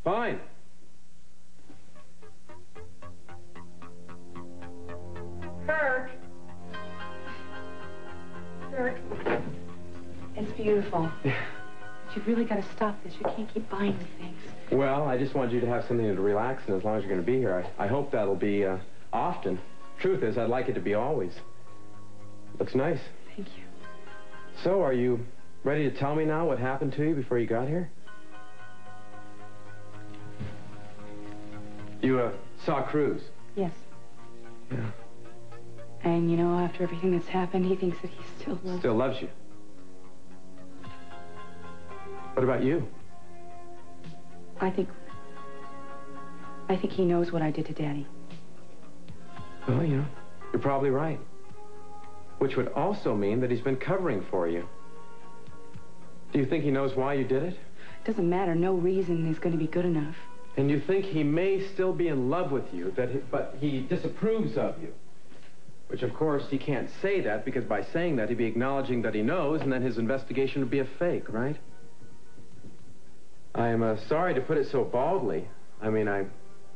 Fine. Kirk. Kirk. It's beautiful. But you've really got to stop this. You can't keep buying me things. Well, I just wanted you to have something to relax in as long as you're going to be here. I hope that'll be often. Truth is, I'd like it to be always. Looks nice. Thank you. So, are you ready to tell me now what happened to you before you got here? You saw Cruz? Yes. Yeah. And, you know, after everything that's happened, he thinks that he still loves... Still loves you. What about you? I think he knows what I did to Daddy. Well, you know, you're probably right. Which would also mean that he's been covering for you. Do you think he knows why you did it? Doesn't matter. No reason is going to be good enough. And you think he may still be in love with you, but he disapproves of you. Which, of course, he can't say that, because by saying that, he'd be acknowledging that he knows, and then his investigation would be a fake, right? I am sorry to put it so baldly. I mean, I'm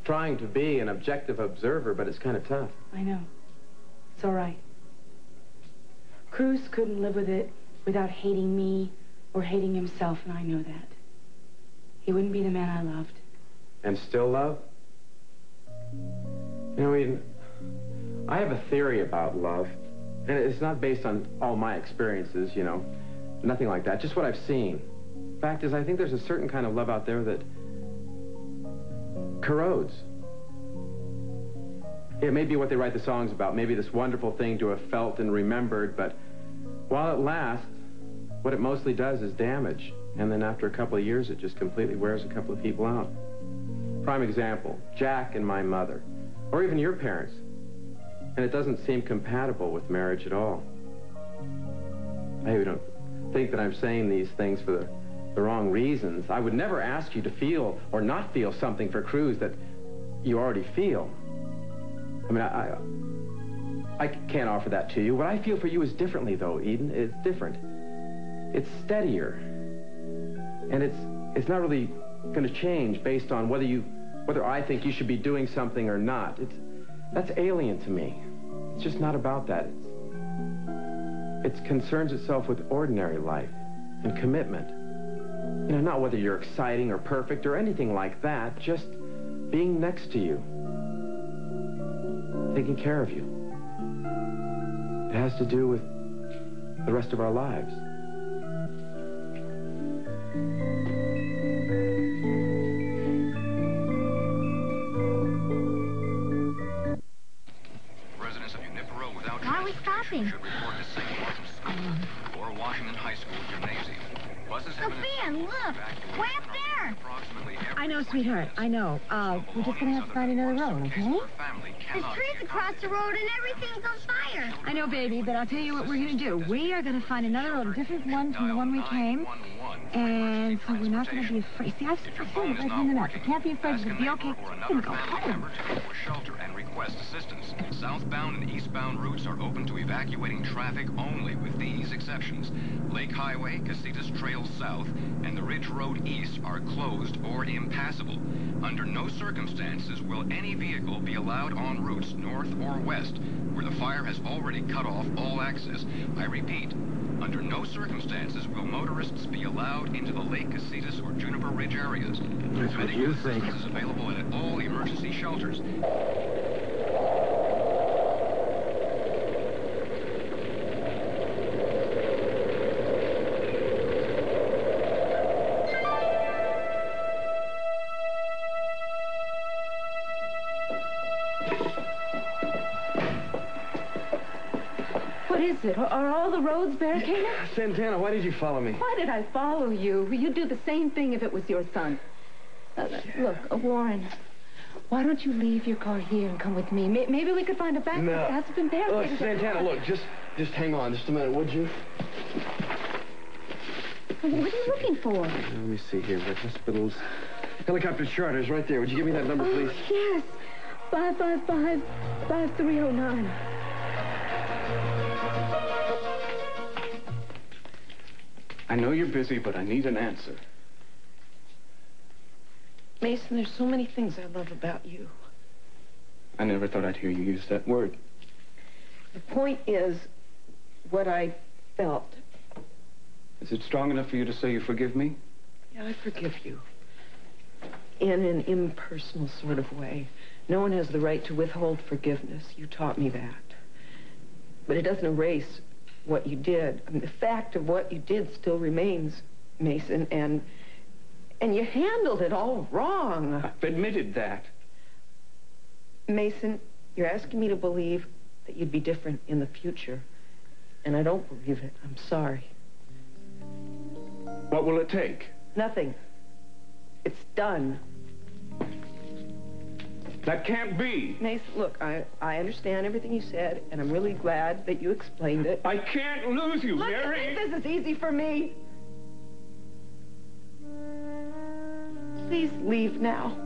trying to be an objective observer, but it's kind of tough. I know. It's all right. Cruz couldn't live with it without hating me or hating himself, and I know that. He wouldn't be the man I loved. And still love? You know, Eden, I have a theory about love, and it's not based on all my experiences, you know, nothing like that, just what I've seen. Fact is, I think there's a certain kind of love out there that corrodes. It may be what they write the songs about, maybe this wonderful thing to have felt and remembered, but while it lasts, what it mostly does is damage. And then after a couple of years, it just completely wears a couple of people out. Prime example, Jack and my mother, or even your parents. And it doesn't seem compatible with marriage at all. I don't think that I'm saying these things for the wrong reasons. I would never ask you to feel or not feel something for Cruz that you already feel. I mean, I can't offer that to you. What I feel for you is differently, though, Eden. It's different. It's steadier. And it's not really going to change based on whether I think you should be doing something or not. That's alien to me. It's just not about that. It concerns itself with ordinary life and commitment. You know, not whether you're exciting or perfect or anything like that, just being next to you. Taking care of you. It has to do with the rest of our lives. Residents of Junipero without Why are we stopping? should report to St. Martin's School or Washington High School Gymnasium. Buses have been Sophia, look! Way up there! approximately every I know, sweetheart. I know. We're just gonna have to find another road, okay? There's trees across the road and everything's on fire. I know, baby, but I'll tell you what we're gonna do. We are gonna find another road, a different one from the one we came. And so we're not gonna be afraid. See, I've said it right here on the map. You can't be afraid. We'll be okay. We're gonna go home. For shelter and request assistance. Southbound and eastbound routes are open to evacuating traffic only with these exceptions. Lake Highway, Casitas Trail South, and the Ridge Road East are closed or impassable. Under no circumstances will any vehicle be allowed on routes north or west where the fire has already cut off all access. I repeat, under no circumstances will motorists be allowed into the Lake Casitas or Juniper Ridge areas. That's what you think. Assistance is available at all emergency shelters. What is it? Are all the roads barricaded? Santana, why did you follow me? Why did I follow you? You'd do the same thing if it was your son. Look, Warren, why don't you leave your car here and come with me? Maybe we could find a back that hasn't been barricaded. Look, Santana, look, just hang on just a minute, would you? What are you looking for? Let me see here. The hospital's helicopter charters right there. Would you give me that number, please? Yes. 555-5309. I know you're busy, but I need an answer. Mason, there's so many things I love about you. I never thought I'd hear you use that word. The point is, what I felt. Is it strong enough for you to say you forgive me? Yeah, I forgive you. In an impersonal sort of way. No one has the right to withhold forgiveness. You taught me that. But it doesn't erase what you did. I mean, the fact of what you did still remains, Mason, and you handled it all wrong. I've admitted that. Mason, you're asking me to believe that you'd be different in the future. And I don't believe it. I'm sorry. What will it take? Nothing. It's done. That can't be. Mason, look, I understand everything you said, and I'm really glad that you explained it. I can't lose you, Look, Mary. you think this is easy for me? Please leave now.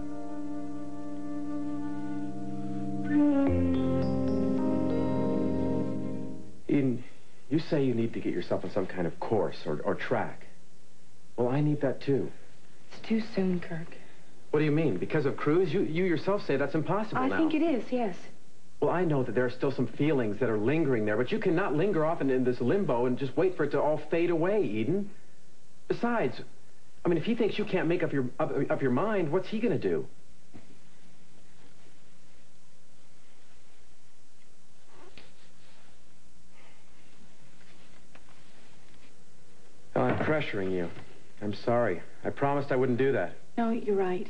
Eden, you say you need to get yourself on some kind of course or track. Well, I need that too. It's too soon, Kirk. What do you mean? Because of Cruz? You yourself say that's impossible now. I think it is, yes. Well, I know that there are still some feelings that are lingering there, but you cannot linger off in this limbo and just wait for it to all fade away, Eden. Besides, I mean, if he thinks you can't make up your mind, what's he going to do? Oh, I'm pressuring you. I'm sorry. I promised I wouldn't do that. No, you're right.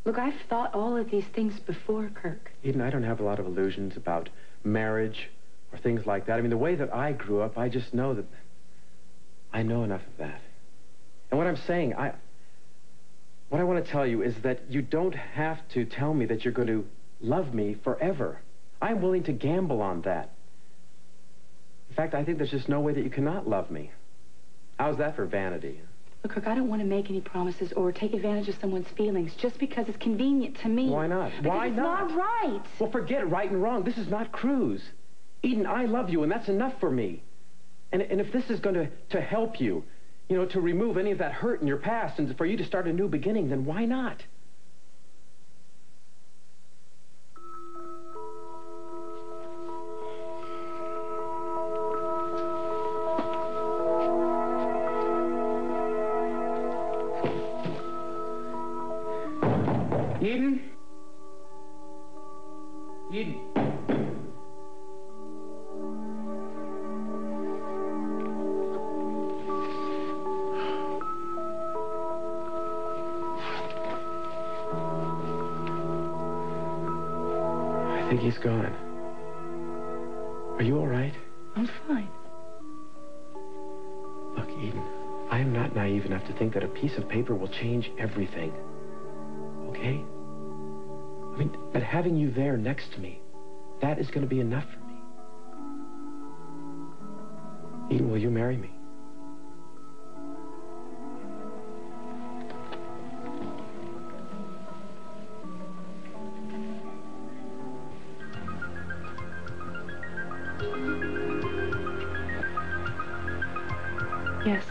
Look, I've thought all of these things before, Kirk. Eden, I don't have a lot of illusions about marriage or things like that. I mean, the way that I grew up, I just know that I know enough of that. And what I'm saying, what I want to tell you is that you don't have to tell me that you're going to love me forever. I'm willing to gamble on that. In fact, I think there's just no way that you cannot love me. How's that for vanity? Look, Kirk, I don't want to make any promises or take advantage of someone's feelings just because it's convenient to me. Why not? Because Why it's not? not right. Well, forget right and wrong. This is not Cruz. Eden, I love you, and that's enough for me. And if this is going to help you, you know, to remove any of that hurt in your past and for you to start a new beginning, then why not? Eden? Eden? I think he's gone. Are you all right? I'm fine. Look, Eden, I am not naive enough to think that a piece of paper will change everything. Okay? I mean, but having you there next to me, that is going to be enough for me. Eden, will you marry me? Yes.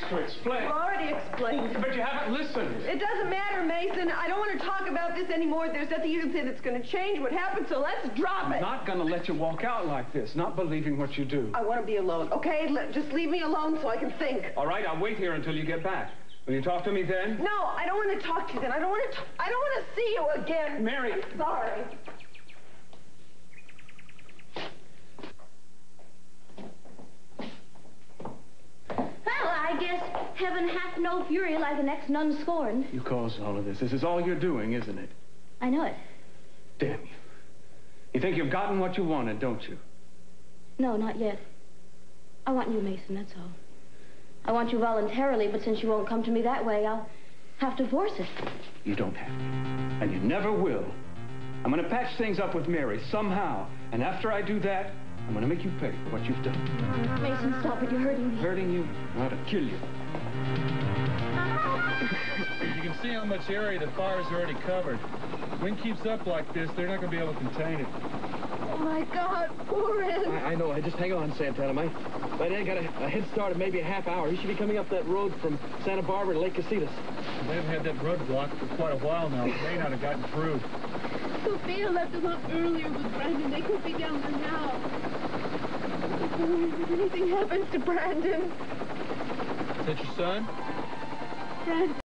To explain. I've already explained. But you haven't listened. It doesn't matter, Mason. I don't want to talk about this anymore. There's nothing you can say that's going to change what happened, so let's drop it. I'm not going to let you walk out like this, not believing what you do. I want to be alone, okay? Just leave me alone so I can think. All right, I'll wait here until you get back. Will you talk to me then? No, I don't want to talk to you then. I don't want to see you again. Mary. I'm sorry. Well, I guess heaven hath no fury like an ex-nun scorned. You caused all of this. This is all you're doing, isn't it? I know it. Damn you. You think you've gotten what you wanted, don't you? No, not yet. I want you, Mason, that's all. I want you voluntarily, but since you won't come to me that way, I'll have to force it. You don't have to. And you never will. I'm going to patch things up with Mary somehow. And after I do that, I'm going to make you pay for what you've done. Mason, stop it. You're hurting me. Hurting you? I ought to kill you. You can see how much area the fire's already covered. Wind keeps up like this, they're not going to be able to contain it. Oh, my God, poor Ed. I know. Just hang on, Santana. My Ed got a head start of maybe a half hour. He should be coming up that road from Santa Barbara to Lake Casitas. They've had that road blocked for quite a while now. They may not have gotten through. Sophia left a lot earlier with Brandon. They could be down there now. If anything happens to Brandon. Is that your son? Brandon.